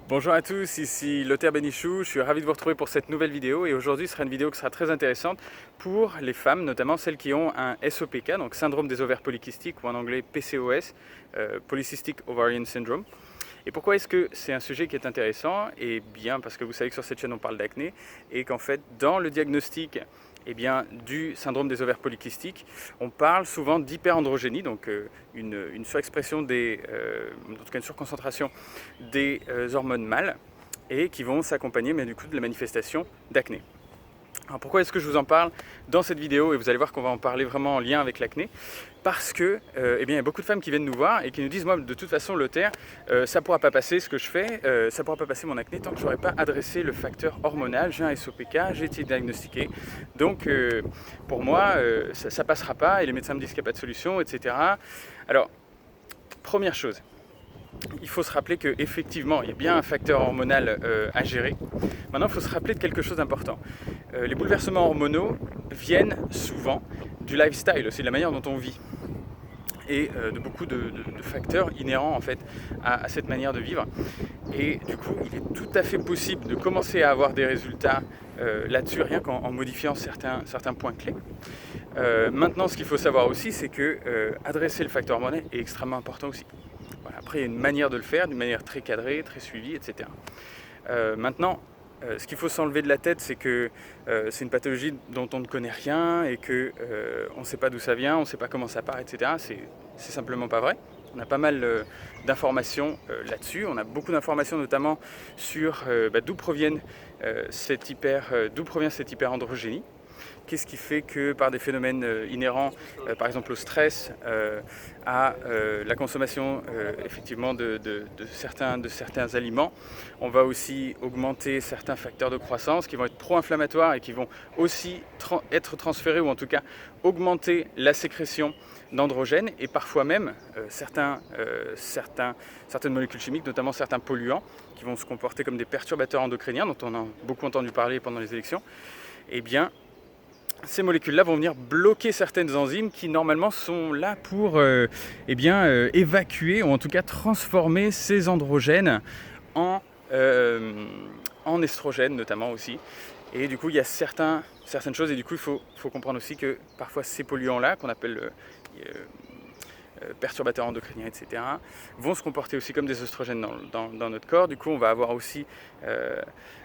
Bonjour à tous, ici Lothar Benichou, je suis ravi de vous retrouver pour cette nouvelle vidéo et aujourd'hui sera une vidéo qui sera très intéressante pour les femmes, notamment celles qui ont un SOPK, donc syndrome des ovaires polykystiques ou en anglais PCOS, Polycystic Ovarian Syndrome. Et pourquoi est-ce que c'est un sujet qui est intéressant? Eh bien parce que vous savez que sur cette chaîne on parle d'acné et qu'en fait dans le diagnostic du syndrome des ovaires polykystiques, on parle souvent d'hyperandrogénie, donc une surexpression en tout cas une surconcentration des hormones mâles et qui vont s'accompagner du coup de la manifestation d'acné. Alors pourquoi est-ce que je vous en parle dans cette vidéo? Et vous allez voir qu'on va en parler vraiment en lien avec l'acné. Parce que il y a beaucoup de femmes qui viennent nous voir et qui nous disent moi de toute façon Lothar, ça ne pourra pas passer ce que je fais, ça ne pourra pas passer mon acné tant que je n'aurai pas adressé le facteur hormonal, j'ai un SOPK, j'ai été diagnostiqué. Donc pour moi ça ne passera pas et les médecins me disent qu'il n'y a pas de solution, etc. Alors première chose, il faut se rappeler qu'effectivement, il y a bien un facteur hormonal à gérer. Maintenant, il faut se rappeler de quelque chose d'important. Les bouleversements hormonaux viennent souvent du lifestyle, aussi de la manière dont on vit. Et de beaucoup de facteurs inhérents en fait à cette manière de vivre. Et du coup, il est tout à fait possible de commencer à avoir des résultats là-dessus, rien qu'en modifiant certains points clés. Maintenant, ce qu'il faut savoir aussi, c'est que adresser le facteur hormonal est extrêmement important aussi. Voilà, après, il y a une manière de le faire, d'une manière très cadrée, très suivie, etc. Maintenant, ce qu'il faut s'enlever de la tête, c'est que c'est une pathologie dont on ne connaît rien et qu'on ne sait pas d'où ça vient, on ne sait pas comment ça part, etc. C'est simplement pas vrai. On a pas mal d'informations là-dessus. On a beaucoup d'informations notamment sur d'où provient cette hyperandrogénie. Qu'est-ce qui fait que par des phénomènes inhérents, par exemple au stress, à la consommation effectivement de certains aliments, on va aussi augmenter certains facteurs de croissance qui vont être pro-inflammatoires et qui vont aussi être transférés ou en tout cas augmenter la sécrétion d'androgènes et parfois même certaines molécules chimiques, notamment certains polluants qui vont se comporter comme des perturbateurs endocriniens dont on a beaucoup entendu parler pendant les élections. Eh bien, ces molécules-là vont venir bloquer certaines enzymes qui normalement sont là pour évacuer ou en tout cas transformer ces androgènes en estrogènes notamment aussi. Et du coup, il y a certaines choses et du coup, il faut comprendre aussi que parfois ces polluants-là, qu'on appelle perturbateurs endocriniens, etc., vont se comporter aussi comme des oestrogènes dans notre corps. Du coup, on va avoir aussi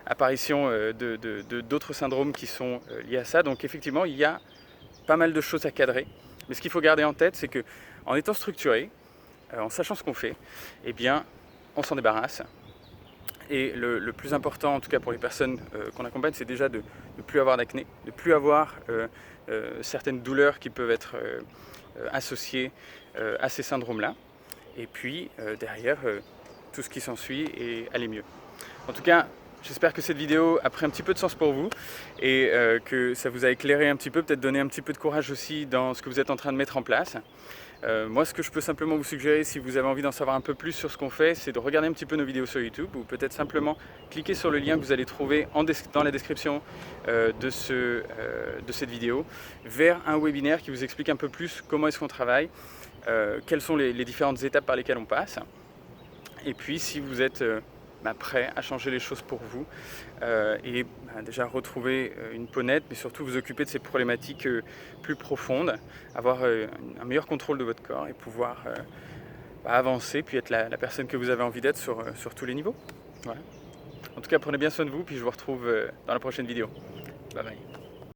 apparition d'autres syndromes qui sont liés à ça. Donc effectivement, il y a pas mal de choses à cadrer. Mais ce qu'il faut garder en tête, c'est qu'en étant structuré, en sachant ce qu'on fait, eh bien, on s'en débarrasse. Et le plus important, en tout cas pour les personnes qu'on accompagne, c'est déjà de ne plus avoir d'acné, de ne plus avoir certaines douleurs qui peuvent être associées à ces syndromes-là. Et puis derrière, tout ce qui s'ensuit et aller mieux. En tout cas, j'espère que cette vidéo a pris un petit peu de sens pour vous et que ça vous a éclairé un petit peu, peut-être donné un petit peu de courage aussi dans ce que vous êtes en train de mettre en place. Moi, ce que je peux simplement vous suggérer, si vous avez envie d'en savoir un peu plus sur ce qu'on fait, c'est de regarder un petit peu nos vidéos sur YouTube ou peut-être simplement cliquer sur le lien que vous allez trouver dans la description de cette vidéo vers un webinaire qui vous explique un peu plus comment est-ce qu'on travaille, quelles sont les différentes étapes par lesquelles on passe. Et puis, si vous êtes prêt à changer les choses pour vous et déjà retrouver une peau nette, mais surtout vous occuper de ces problématiques plus profondes, avoir un meilleur contrôle de votre corps et pouvoir avancer, puis être la personne que vous avez envie d'être sur tous les niveaux. Voilà. En tout cas, prenez bien soin de vous, puis je vous retrouve dans la prochaine vidéo. Bye bye.